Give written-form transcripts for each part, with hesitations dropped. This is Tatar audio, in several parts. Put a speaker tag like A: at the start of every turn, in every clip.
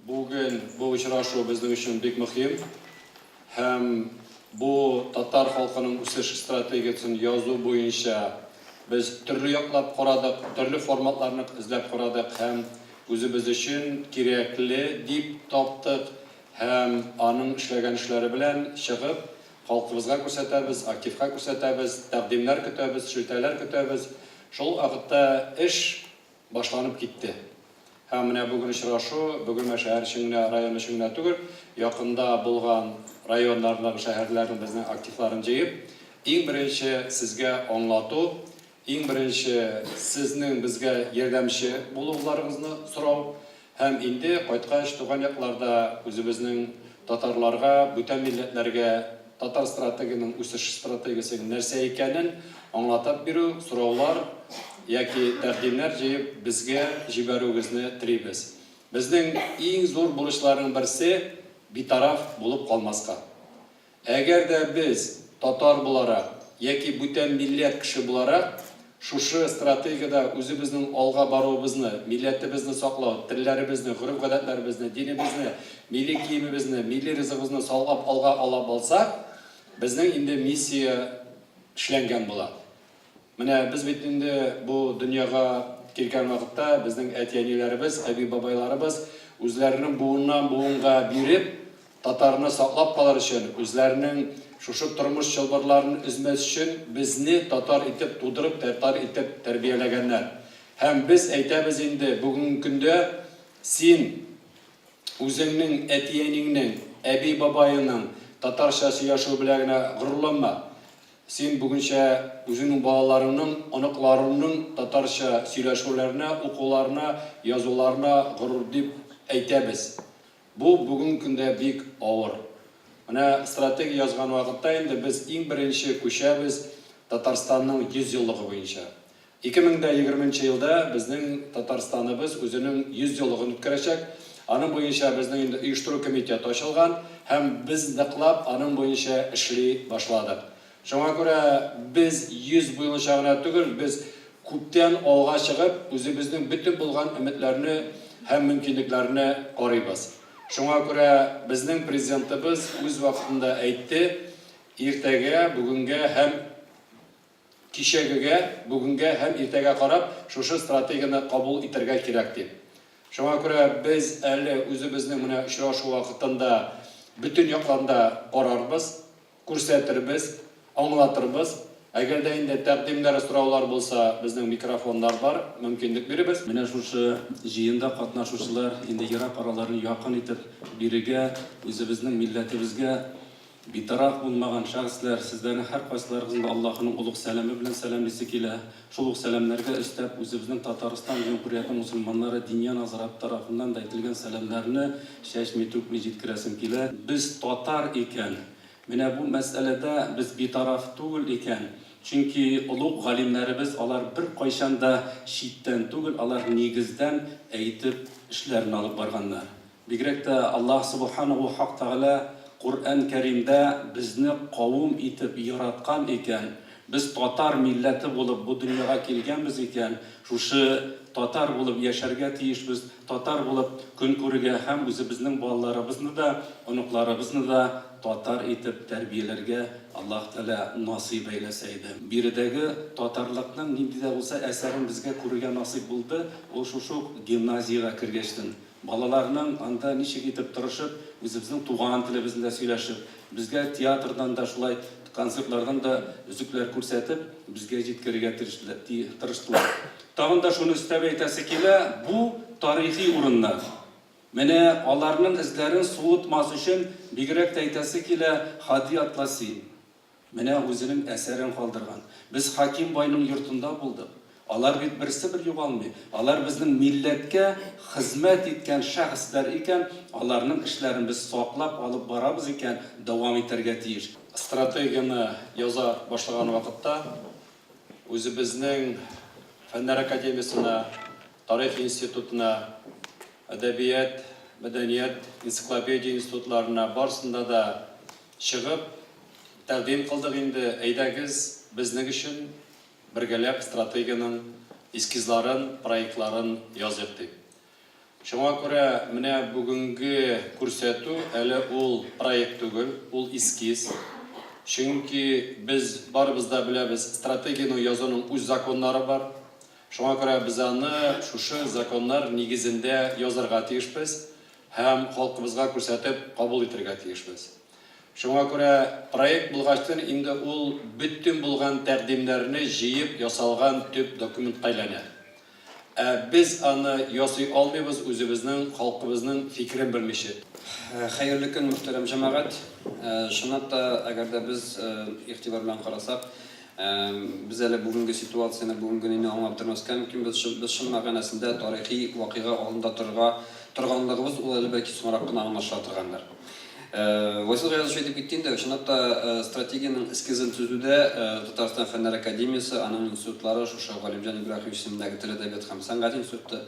A: Bugün bu uçraшу bizning uchun bek muhim. Hem bu Tatar halkının o'sish strategiyasini yozuv bo'yicha biz turli yoqlab qaradik, turli formatlarni izlab qaradik. Hem o'zimiz uchun kerakli deb topdik. Hem aning ishlagan ishlari bilan chiqib xalqimizga ko'rsatamiz, aktivga ko'rsatamiz, taqdimlar kutamiz, shiltalar kutamiz. Shol vaqtda ish boshlanib ketdi. Hem bugün uçraшу, bugün şehir içinde, rayon içinde tügül, yakında bulgan rayonlarla şehirlerin bizden aktiflerini ceyip, en birinci sizge anlatı, en birinci sizin bizge yardımcı bulgularınızı sorav. Hem indi qaytqaç tuğan yaklarda özümüzün Tatarlarga, bütün milletlerge Tatar strateginin, o'sish strategiyasının nerse ekanini anlatıp biru soravlar, yoki taqdimlar jeyib bizga jibarugizni tileymiz. Bizning eng zo'r bo'lishlarining birisi betaraf bo'lib qolmasqa. Agarda biz Tatar bo'larak yoki butun millat kishi bo'larak shu strategiyada o'zimizning olg'a boruvimizni, millatimizni saqlab, tillarimizni, urf-odatlarimizni, dinimizni, milliy kiyimimizni, milliy rizqimizni saqlab olg'a ola olsak, bizning endi missiya ishlangan bo'ladi. Mana biz bitinde bu dunyoga kelgan vaqtda bizning aytganlarimiz, abi babaylarimiz o'zlarining buundan buunga berib, Tatarni saqlab qolar uchun, o'zlarining shu turmush chilbirlarini uzmas uchun bizni Tatar etib tudirib, Tatar etib tarbiyalaganlar. Hem biz aytamiz endi bugungi kunda sen o'zingning aytganingning, abi babayingning Tatarchasi yashaw bilan g'ururlanma. Sen buguncha o'zining bolalarının, onoqlarının Tatarcha сөйләшүләренә, укуларына, язуларына g'urur deb aytamiz. Bu bugungi kunda bek og'ir. Mana strategiya yozgan vaqtda endi biz eng birinchi ko'chamiz Tatarstanning 100 yilligi bo'yicha. 2020-yilda bizning Tatarstanimiz o'zining 100 yilligini o'tkazajak. Aning bo'yicha bizning endi uyushtiruv komiteti ochilgan, ham biz niqlab aning bo'yicha ishlay boshladik. Şuna göre biz 100 bo'yicha tugul, biz ko'pdan olg'a chiqib, o'zimizning bütün bo'lgan umidlarini ham mumkinliklarini qaraymiz. Şuna göre bizning prezidentimiz o'z vaqtida aytdi, ertaga, bugunga ham kishagiga, bugunga ham ertaga qarab, shu strategiyani qabul etirga kerak deb. Şuna göre biz hali o'zimizning mana uchrashuv vaqtida bütün yoqlarda qararmiz, ko'rsatirmiz, anlatırız. Eğer de indi taqdimlar so'rovlar bo'lsa, bizning mikrofonlar var, mümkünlük beribez.
B: Mana shu jiyinda qatnashuvchilar endi yiroq aralarni yaqin etib biriga, o'zimizning millatimizga betaraf bo'lmagan shaxslar sizlarni har qaysilaringizga Allohning ulug' salami bilan salamlisi kela. Shu ulug' salamlarga istab o'zimizning Tatariston Cumhuriyati musulmonlari dinyo nazorat tarafidan aytilgan salamlarni shashmi to'kmi yetkazim kela. Biz Tatar ekan, mana bu masalada biz betaraf tugul ekan. Çünkü ulug' g'alimlarimiz ular bir qo'yshanda shitdan tugul, ular negizdan aytib ishlarini olib borganlar. Bigrakda Alloh subhanahu va taala Qur'on Karimda bizni qavm etib yaratgan ekan. Biz Tatar millati bo'lib bu dunyoga kelganmiz ekan. Shu Tatar bo'lib yasharga tiyishmiz. Tatar bo'lib kun ko'riga ham o'zimizning bolalarimizni da, onoqlarimizni da Tatar etib tarbiyalarga Alloh taala nasib eylasaydi. Biridagi Tatarlikning nindida bo'lsa asarim bizga ko'rgan nasib bo'ldi. O shu gimnaziyaga kirgachdan balalarning anda nishig etib turishib, o'zimizning tug'an tilimizni сөйләшib, bizga teatrdan da shulay konsertlardan da üzükler ko'rsatib, bizga yetkazishga tirishdilar. Tag'in da shuni istab aytasi kela, bu tarixiy o'rinlar. Mana ularning izlarini suwutmas uchun bigrak aytasi kela Hadi Atlasi. Mana o'zining asarini qoldirgan. Biz Hakim boyning yurtida bo'ldik. Ular birisi bir yo'qolmay. Ular bizning millatga xizmat etgan shaxslar ekan, ularning ishlarini biz saqlab olib boramiz ekan, davom ettirga teyish.
A: Strategiyani yoza boshlagan vaqtda o'zimizning Fanlar akademiyasina, Tarix institutuna, Adabiyat, Madaniyat, Ensiklopediya institutlarına barsında da chiqib taqdim qildik endi aydagiz bizning uchun birgalab strategiyaning eskizlarin, proyektlarin yozdik. Шуңа күрә менә бүгенге күрсәтү әле ул проект түгел, ул эскиз. Чөнки без барыбыз да беләбез, стратегияны язуның үз законнары бар. Шуңа күрә без аны шушы законнар нигезендә язарга тиешбез һәм халкыбызга күрсәтеп кабул итәргә тиешбез. Шуңа күрә проект булгачтан инде ул бөтен булган тәкъдимнәрне җыеп ясалган төп документка әйләнә. Biz аны ясый алмыйбыз үзебезнең халкыбызның фикерен белмичә.
C: Хәерле көн, мөхтәрәм җәмәгать. Шуннан әгәр дә без игътибар белән карасак, без әле бүгенге ситуацияны бүгенге аңлап тормаска мөмкин, без шул мәгънәсендә тарихи вакыйга алында торганлыгыбыз ул әле бәлки соңрак кына аңлаша торгандыр. Васил Гаязов әйтеп киткәндә, шунда стратегияның эскизен төзүдә Татарстан Фәннәр академиясе, аның институтлары, шушы Галимҗан Ибраһимов исемендәге Тел әдәбият һәм сәнгать институты,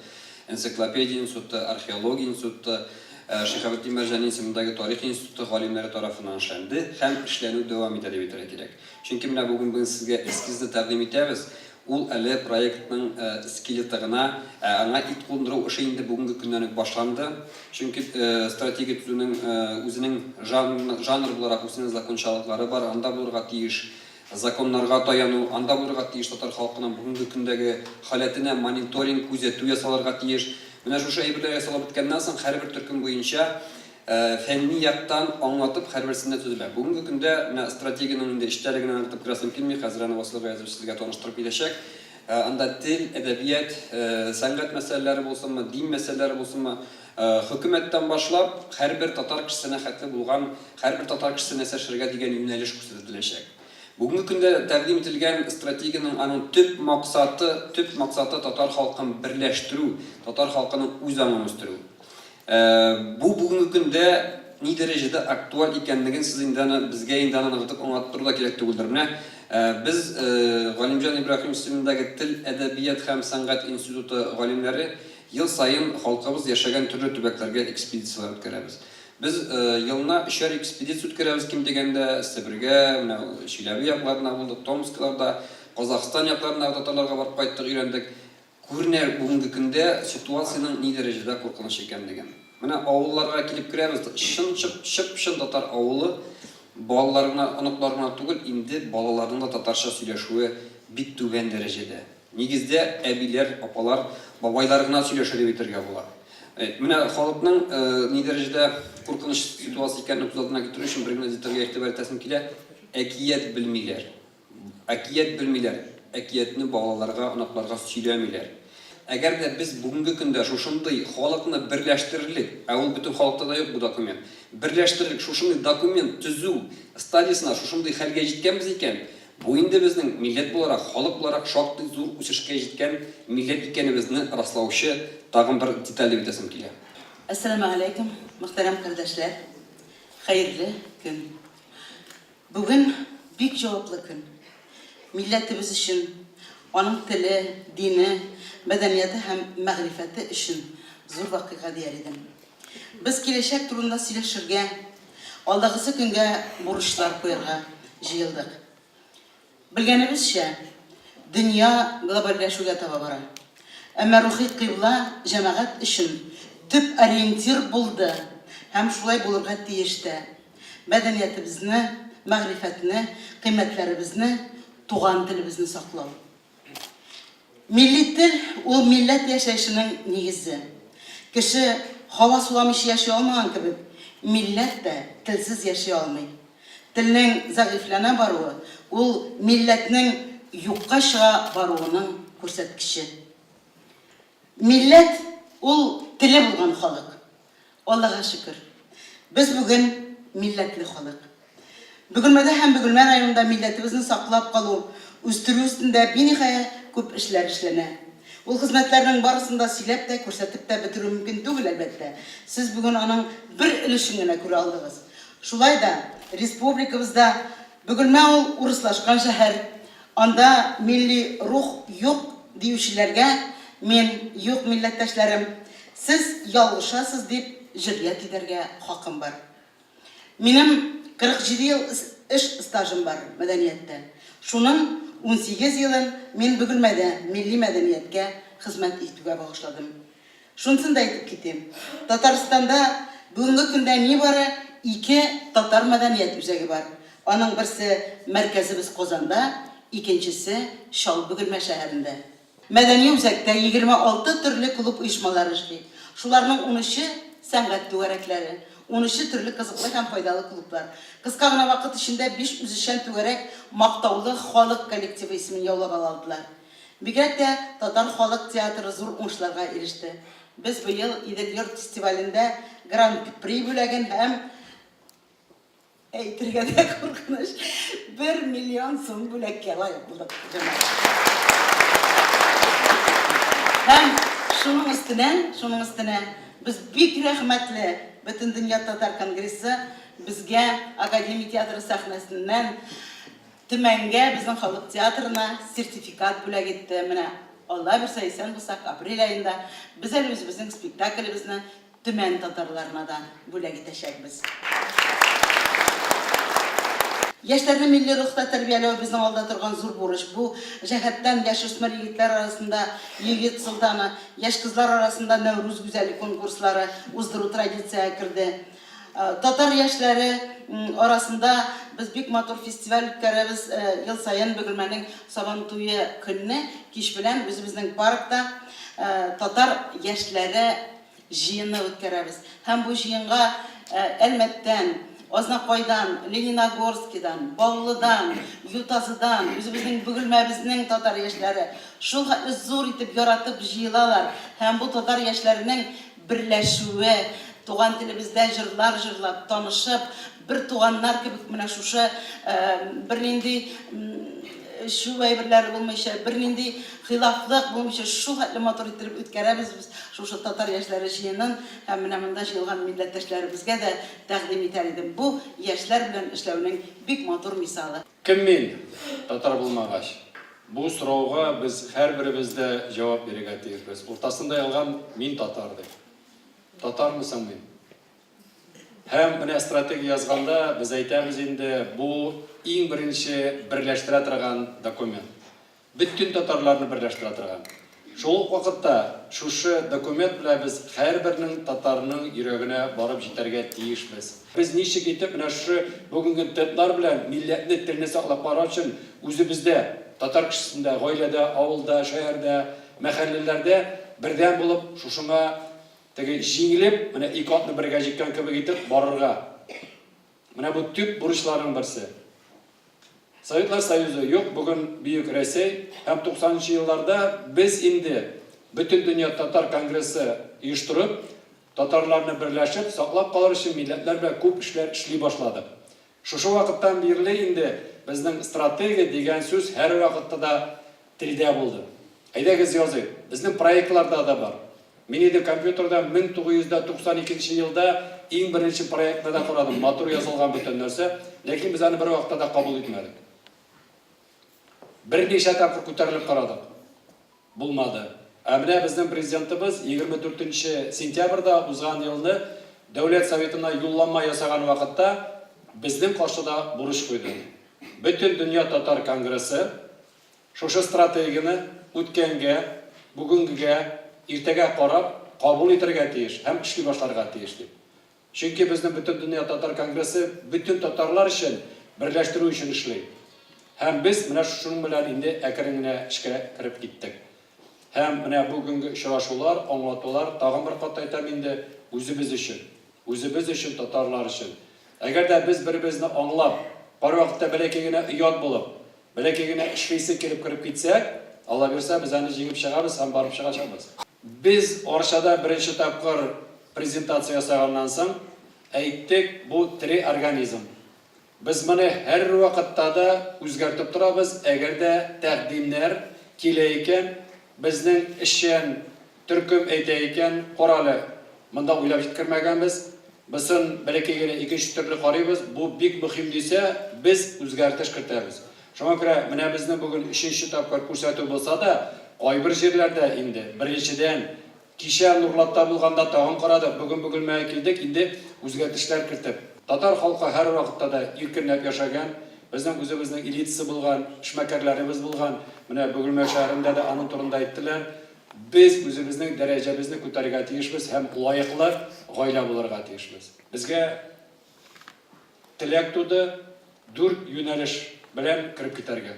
C: энциклопедия институты, археология институты, Шиһабетдин Мәрҗани исемендәге тарих институты галимнәре тарафыннан эшләнде һәм эшләнү дәвам итә дип әйтергә кирәк. Чөнки менә бүген сезгә эскизны тәкъдим итәбез. Ул әле проектның скелетына, аңа ит кундыру эше инде бүгенге көннән үк башланды. Чөнки стратегия төзүнең үзенең жанр буларак үзенең закончалыклары бар, анда булырга тиеш законнарга таяну, анда булырга тиеш татар халкының бүгенге көндәге халәтенә мониторинг, күзәтү ясалырга тиеш. Менә шушы әйберләр ясалып беткәннән соң һәрбер төркем буенча фәнни яктан аңлатып һәрберсенә төзелә. Бүгенге көндә менә стратегияның инде эчтәлегенә аңлатып керәсем килми, хәзер аны Васил Гаязов сезгә таныштырып бирәчәк. Анда тел, әдәбият, сәнгать мәсьәләләре булсынмы, дин мәсьәләләре булсынмы, хөкүмәттән башлап һәрбер татар кешесенә хәтле булган, һәрбер татар кешесенә сәшәргә дигән юнәлеш күрсәтеләчәк. Бүгенге көндә тәкъдим ителгән стратегияның аның төп максаты татар халкын берләштерү, татар халкының үз аңын үстерү. Бу бүгенге көндә ни дәрәҗәдә актуаль икәнлеген сез безгә инде аңлатып аңлатырга кирәк түгелдер. Менә без Галимҗан Ибраһимов исемендәге Тел, әдәбият һәм сәнгать институты галимнәре ел сайын халкыбыз яшәгән төрле төбәкләргә экспедициялар үткәрәбез. Без елна 3 экспедиция үткәрәбез ким дигәндә Себергә, менә Чиләбе якларына булдык, Томскиларда, Казакстан якларына татарларга барып кайттык, өйрәндек. Күренә бүгенге көндә ситуацияның ни дәрәҗәдә куркыныч икәнлеген. Менә авылларга килеп керәбез, шын татар авылы балаларына, оныкларына түгел, инде балаларның да татарча сөйләшүе бик түбән дәрәҗәдә. Нигездә әбиләр, апалар, бабайлар гына сөйләшә дип әйтергә була. Менә халыкның ни дәрәҗәдә куркыныч ситуация икәнлеген күзәтүгә китерү өчен бер генә детальгә игътибар итәсем килә. Әкият белмиләр. Әкиятне балаларга, оныкларга сөйләмиләр. Әгәр дә без бүгенге көндә шушындый халыкны берләштерерлек, ул бөтен халыкта да юк бу документ. Берләштерерлек шушындый документ төзү стадиясына шушындый хәлгә җиткәнбез икән, бу инде безнең милләт буларак, халык буларак шактый зур үсешкә җиткән милләт икәнебезне раслаучы тагын бер деталь дип әйтәсем килә.
D: Ассаламу алейкум, мөхтәрәм кардәшләр. Хәерле көн. Бүген бик җаваплы көн. Милләтебез өчен, аның теле, дине, мәдәнияте һәм мәгърифәте өчен зур вакыйга дияр идем. Без киләчәк турында сөйләшергә, алдагысы көнгә бурычлар куярга җыелдык. Белгәнебезчә, дөнья глобальләшүгә таба бара. Әмма рухи кыйбла җәмәгать өчен төп ориентир булды һәм шулай булырга тиештә. Мәдәниятебезне, мәгърифәтне, кыйммәтләребезне, туган телебезне саклау. Милли тел ул милләт яшәешенең нигезе. Кеше һава суламыйча яши алмаган кебек, милләт тә телсез яши алмый. Телнең зәгыйфләнә баруы ул милләтнең юкка чыга баруының күрсәткече. Милләт ул теле булган халык. Аллага шөкер. Без бүген милләтле халык. Бөгелмәдә һәм Бөгелмә районында милләтебезне саклап калу, үстерү өстендә биниһая күп эшләр эшләнә. Ул хезмәтләрнең барысында сөйләп тә, күрсәтеп тә бетерү мөмкин түгел әлбәттә. Сез бүген аның бер өлешен генә күрә алдыгыз. Шулай да республикабызда Бөгелмә ул урыслашкан шәһәр, анда милли рух юк диючеләргә мен юк милләттәшләрем, сез ялгышасыз дип җөрьәт итәргә хакым бар. Минем 47 ел эш стажым бар мәдәнияттә. Шуның 18 елын мин Бөгелмәдә милли мәдәнияткә хезмәт итүгә багышладым. Шунсын да әйтеп китим. Татарстанда бүгенге көндә ни бары 2 татар мәдәният үзәге бар. Аның берсе мәркәзебез Казанда, икенчесе Чалбөгелмә шәһәрендә. Мәдәни үзәктә 26 төрле клуб оешмалары эшли. Шуларның 13-і сәнгать түгәрәкләре, 13-і төрле кызыклы һәм файдалы клублар. Кыска гына вакыт эчендә 5 үзешчән түгәрәк мактаулы халык коллективы исемен яулап алдылар. Бигрәк тә татар халык театры зур уңышларга иреште. Без быел Идел йорт фестивалендә гран-при бүләген һәм әйтергә дә куркыныч 1 миллион сум бүләккә лаек булдык. Һәм шуның өстенә без бик рәхмәтле Бөтен дөнья татар конгрессы безгә Академия театры сәхнәсеннән Төмәнгә безнең халык театрына сертификат бүләк итте. Менә Алла бирсә исән булсак, апрель айында без әле үзебезнең спектаклебезне Төмән татарларына да бүләк итәчәкбез. Яшьләрне милли рухта тәрбияләү безнең алда торган зур бурыч. Бу җәһәттән яшүсмер егетләр арасында егет сылтаны, яшь кызлар арасында Нәүрүз гүзәллек конкурслары уздыру традицияга керде. Татар яшьләре арасында без бик матур фестиваль үткәрәбез. Ел саен Бөгелмәнең Сабантуе көнне кич белән үзебезнең паркта татар яшьләре җыены үткәрәбез. Һәм бу җыенга Әлмәттән, Азнакайдан, Лениногорскидан, Баулыдан, Ютазыдан, үзебезнең Бөгелмәбезнең татар яшьләре шул хәтле зур итеп яратып җыелалар. Һәм бу татар яшьләренең берләшүе, туган телебездә җырлар җырлап, танышып, бер туганнар кебек менә шушы бернинди шу әйберләре булмыйча, бернинди хилафлык булмыйча, шул хәтле матур итеп үткәрәбез без шушы татар яшьләре җыенын һәм менә монда җыелган милләттәшләребезгә дә тәкъдим итәр идем. Бу яшьләр белән эшләүнең бик матур мисалы.
A: Кем мин, татар булмагач? Бу сорауга без һәрберебез дә җавап бирергә тиешбез. Уртасында ялган мин татар дип. Татармысың мин? Һәм менә стратегия язганда без әйтәбез инде, бу иң беренче берләштерә торган документ. Бөтен татарларны берләштерә торган. Шул ук вакытта шушы документ белән без һәрбернең татарның йөрәгенә барып җитәргә тиешбез. Без ничек итеп менә шу бүгенге тетлар белән милләтне, телне саклап карау өчен үзебездә, татар кешесендә, гаиләдә, авылда, шәһәрдә, мәхәлләләрдә бердәм булып шушыңа теге җиңелеп, менә ике атны бергә җиккән кебек итеп барырга. Менә бу төп бурычларның берсе. Советлар Союзы юк, бүген Бөек Рәсәй һәм 90-нчы елларда без инде Бөтен дөнья татар конгрессы оештырып, татарларны берләшеп, саклап калыр өчен милләтләр белән күп эшләр эшли башладык. Шушы вакыттан бирле инде безнең стратегия дигән сүз һәр вакытта да телдә булды. Әйдәгез языйк. Безнең проектларда да бар. Мин инде компьютерда 1992 елда иң беренче проектны да карадым. Матур язылган бөтен нәрсә, ләкин без аны бер вакытта да кабул итмәдек. Берничә тапкыр күтәрелеп карадык. Булмады. Менә безнең президентыбыз 24 сентябрьдә узган елны Дәүләт Советына юллама ясаган вакытта безнең каршыда бурыч куйды. Бөтен дөнья татар конгрессы шушы стратегияны үткәнгә, бүгенгегә, иртәгә карап кабул итәргә тиеш һәм эшли башларга тиеш дип. Чөнки безнең бөтен дөнья татар конгрессы бөтен татарлар өчен берләштерү өчен эшли. Һәм без менә шуның белән инде әкрен генә эшкә кирип киттек. Һәм менә бүгенге очрашулар, аңлатулар тагын бер кат әйтәм инде үзебез өчен, татарлар өчен. Әгәр дә без бер-беребезне аңлап, бар вакытта бәләкәй генә оят булып, бәләкәй генә эшлисе кирип китсәк, Алла бирсә, без аны җиңеп чыгабыз һәм барып чыгачакбыз. Без Оршада беренче тапкыр презентация ясаганнан соң әйттек, бу тере организм. Без моны һәр вакытта да үзгәртеп торабыз, әгәр дә тәкъдимнәр килә икән, безнең эшчән төркем әйтә икән, каралы, монда уйлап җиткермәгәнбез, безнең бәләкәй генә икенче төрле карыйбыз, бу бик мөһим дисә, без үзгәртеш кертәбез. Шуңа күрә менә безнең бүген 3нче тапкыр күрсәтү булса да, кайбер җирләрдә инде беренчедән кичә Нурлатта булганда тагын карадык, бүген Бөгелмәгә килдек, инде үзгәртешләр кертеп. Татар халкы һәр вакытта да иркенләп яшәгән, безнең үзебезнең элитасы булган, эшмәкәрләребез булган, менә Бөгелмә шәһәрендә дә аның турында әйттеләр. biz үзебезнең дәрәҗәбезне күтәрергә тиешбез һәм лаеклы гаилә булырга тиешбез. Безгә теләк туды 4 юнәлеш белән кирип китәргә.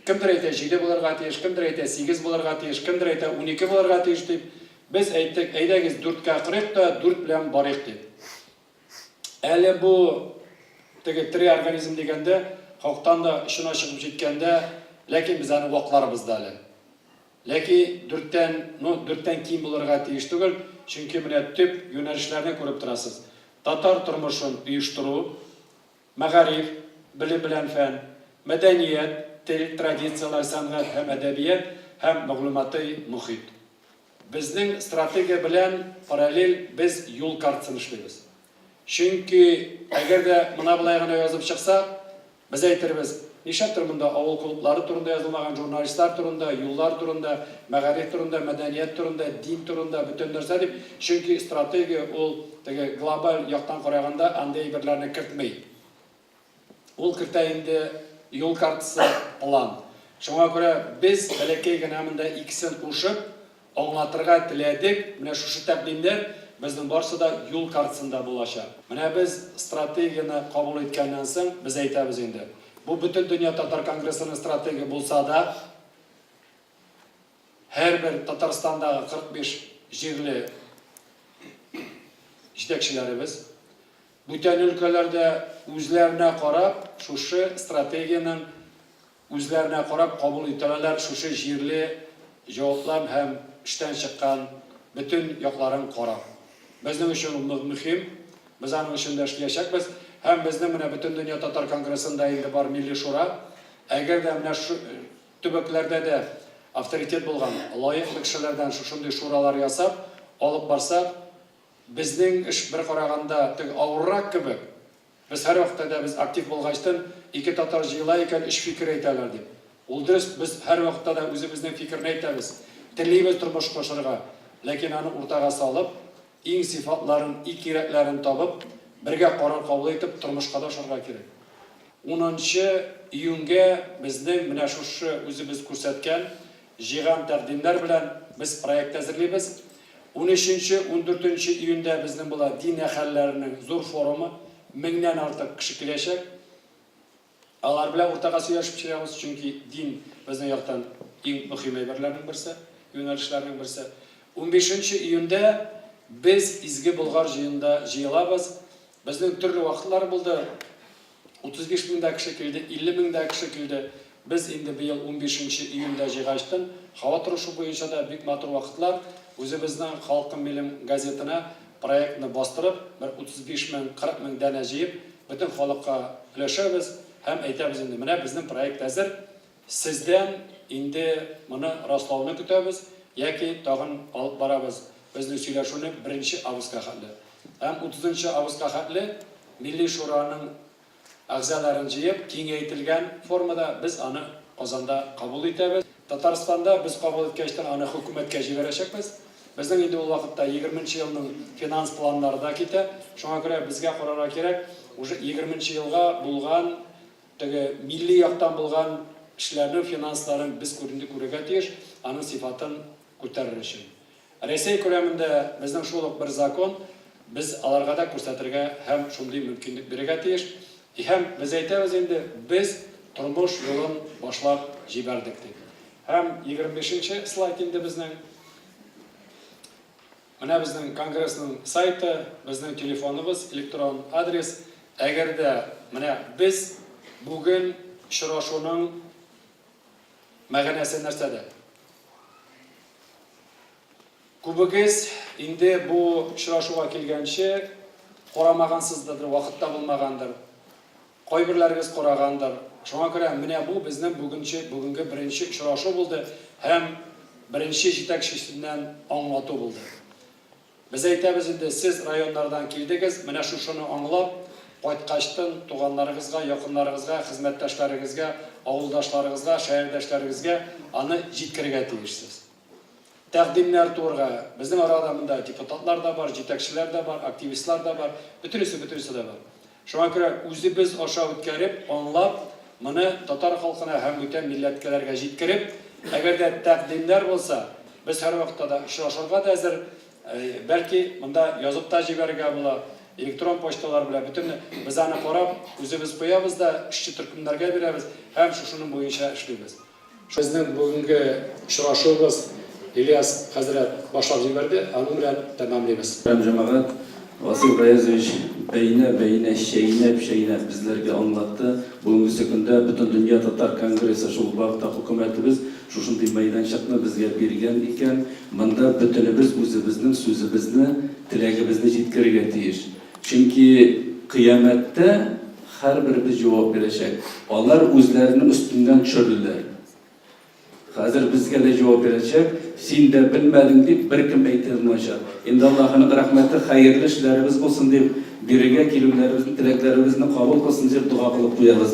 A: Кемдер әйтә 7 булырга тиеш, кемдер әйтә 8 булырга тиеш, кемдер әйтә 12 булырга тиеш дип. Без әйттек, әйдәгез 4-кә кырыйк та 4 белән барыйк дип. Әле бу теге тире организм дигәндә халыктан да ишина чыгып җиткәндә, ләкин без аны вакларыбызда әле. Ләкин 4тән ким булырга тиеш түгел, чөнки менә төп юнәлешләрне күреп торасыз. Татар тормышын оештыру, мәгариф, билим белән фән, мәдәният, тел, традициялар, сәнгать һәм әдәбият һәм мәгълүмати мөхит. Безнең стратегия белән параллель без юл картасын эшлибез. Чөнки әгәр дә моны булай гына язып чыксак, без әйтербез, нишәптер монда авыл клублары турында язылмаган журналистлар турында, юллар турында, мәгариф турында, мәдәният турында, дин турында бөтен нәрсә дип, чөнки стратегия ул теге глобаль яктан караганда андый әйберләрне кертмәй. Ул кертә инде юл картасы план. Шуңа күрә без бәләкәй генә монда икесен кушып аңлатырга теләдек. Менә шушы тәкъдимнәр безнең барысы да юл картасында булачак. Менә без стратегияны кабул иткәннән соң без әйтәбез инде. Бу бөтен дөнья татар конгрессының стратегия булса да, һәрбер Татарстандагы 45 җирле җитәкчеләребез бүтән өлкәләрдә үзләренә карап, шушы стратегияның үзләренә карап кабул итәләр, шушы җирле җаваплар һәм эштән чыккан бөтен якларын карап. Безнең өчен ул мөһим, без аның өчен дә эшләячәкбез. Һәм безнең менә бөтен дөнья татар конгрессында инде бар милли шура. Әгәр дә менә шу төбәкләрдә дә авторитет булган лаеклы кешеләрдән шушындый шуралар ясап, алып барсак, безнең эш бер караганда тег авыррак кебек. Без һәр вакытта да без актив булгачтан, ике татар җыела икән, эш фикер әйтәләр дип. Ул дөрес, без һәр вакытта да үзебезнең фикерне әйтәбез. Телибез тормыш кошырга, ләкин аны уртага салып, иң сифатларын, кирәкләрен табып, бергә карар кабул итеп тормышка да ашырга кирәк. 10 июньгә безнең менә шушы үзебез күрсәткән җыйган тәкъдимнәр белән без проект әзерлибез. 13-14 июньдә безнең була дин әһелләренең зур форумы, 1000-нән артык кеше киләчәк. Алар белән уртага сөйләшеп чыгабыз, чөнки дин безнең яктан иң мөһим әйберләрнең берсе, юнәлешләрнең берсе. 15 июньдә без изге Болгар җыенда җыелабыз. Безнең төрле вакытлар булды. 35 меңдә кеше килде, 50 меңдә кеше килде. Без инде быел 15 июньдә җыйгачтан, һава торышы буенча да бик матур вакытлар. Үзебезнең Халкым Билем газетына проектны бастырып, 35 мең, 40 мең дәнә җыеп, бөтен халыкка өләшәбез һәм әйтәбез инде, менә безнең проект әзер. Сездән инде моны раслауны көтәбез, яки тагын алып барабыз. Безнең сөйләшүне 1 августка хәтле. Һәм 30 августка хәтле Милли шураның әгъзаларын җыеп, киңәйтелгән формада без аны Казанда кабул итәбез. Татарстанда без кабул иткәчтән аны хөкүмәткә җибәрәчәкбез. Безнең инде ул вакытта 20 елның финанс планнары да китә. Шуңа күрә безгә карарга кирәк, уже 20 елга булган теге милли яктан булган эшләрнең финансларын без күрергә тиеш, аның сыйфатын күтәрер өчен. Россия күләмендә безнең шул ук бер закон, без аларга да күрсәтергә һәм шундый мөмкинлек бирергә тиеш. Һәм без әйтәбез инде, без тормыш юлын башлап җибәрдек дип. Һәм 25-нче слайд инде безнең. Менә безнең конгрессның сайты, безнең телефоныбыз, электрон адрес. Әгәр дә менә без бүген очрашуның мәгънәсе нәрсәдә? Күбегез инде бу очрашуга килгәнче карамагансыздыр, вакытта булмагандыр. Кайберләрегез карагандыр. Шуңа күрә менә бу безнең бүгенге беренче очрашу булды һәм беренче җитәкчесеннән аңлату булды. Без әйтәбез инде, сез районнардан килдегез, менә шушыны аңлап, кайткачтан туганнарыгызга, якыннарыгызга, хезмәттәшләрегезгә, авылдашларыгызга, шәһәрдәшләрегезгә аны җиткерергә тиешсез. Тәкъдимнәр турга, безнең арада монда депутатлар да бар, җитәкчеләр дә бар, активистлар да бар, бөтенесе дә бар. Шуңа күрә үзебез аша үткәреп, аңлап, моны татар халкына һәм бүтән милләткәләргә җиткереп, әгәр дә тәкъдимнәр булса, Biz her vaqtda da uchrashurga da hazır. Belki bunda yazıp da җибәрергә була, elektron pochtalar bilan bütün biz аны qarab, o'zimiz qo'yamiz da ishchi turkumlarga beramiz, ham shuning bo'yicha ishlaymiz. Bizning bugungi uchrashuvimiz İlyas Hazret boshlab yubordi, uni bilan tamomlaymiz.
B: Cemaat Vasil Gayazovich beyne şeyine bizlerge anlattı. Bugünkü günde bütün Dünya Tatar Kongresi şu vaqtda hukumatimiz şuşunday maydanchaqni bizga bergan ekan, bunda bütünümüz o'zimizning so'zimizni, tilagimizni yetkazishga tegish. Chunki qiyomatda har birimiz javob berajak. Onlar o'zlarini ustidan tushirdilar. Hazır bizga da javob berajak. Sen de bilmedin deb bir kim aytolmayacak. Endi Allohning rahmati, xayrli ishlarimiz bo'lsin deb biriga kelganlarimizni, tilaklarimizni qabul qilsin deb duo qilib qo'yamiz.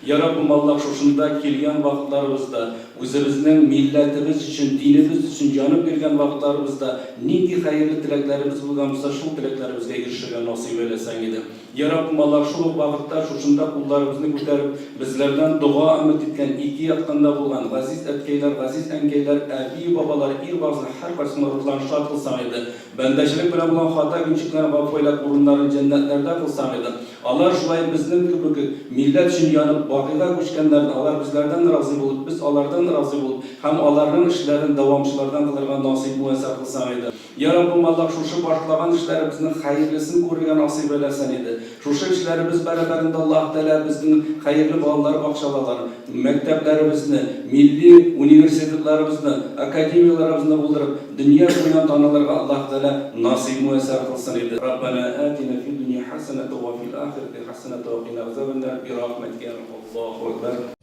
B: Ya Rabbim Allah şuşunda kelgan vaqtlarimizda o'zimizning millatimiz uchun, dinimiz uchun yonib bergan vaqtlarimizda niki xayrli tilaklarimiz bo'lgan bo'lsa, shu tilaklarimizga erishishga nasib eylesan edi. Ya Rabbim Allah shu vaqtda şuşunda qo'llarimizni ko'tarib bizlardan duo umid etgan ikki yaqinda bo'lgan aziz atkaylar, aziz ankaylar, abi babalar, irbozlar har qanday ruhlarni shod qilsan edi. Bandachilik bilan bo'lgan xato günchiklarini g'affoylat o'rinlarini jannatlarda qilsan edi. Allah şulay bizning gibi millat uchun yonib baqiga ko'chganlarni Allah bizlardan rozi bo'lib, biz onlardan rozi bo'lib, ham onlarning ishlarini davomchilardan qilgan nasib muvaffaq qilsan edi. Ya Rabbim Allah şu başlagan işlerimizni xayrlisini ko'rgan nasib eylesan edi. Şu işlerimiz beraberinde Allah Teala bizning xayrli bolalar baqshalar, maktablarimizni, milliy universitetlarimizni, akademiyalarimizni bo'ldirib, dunyo bo'yicha onalarga Allah Teala nasib muvaffaq qilsin edi. Rabbana atina fid dunya hasanatan va fil akhirati hasanatan wa qina azaban nar bi rahmatika ya Allahu akbar.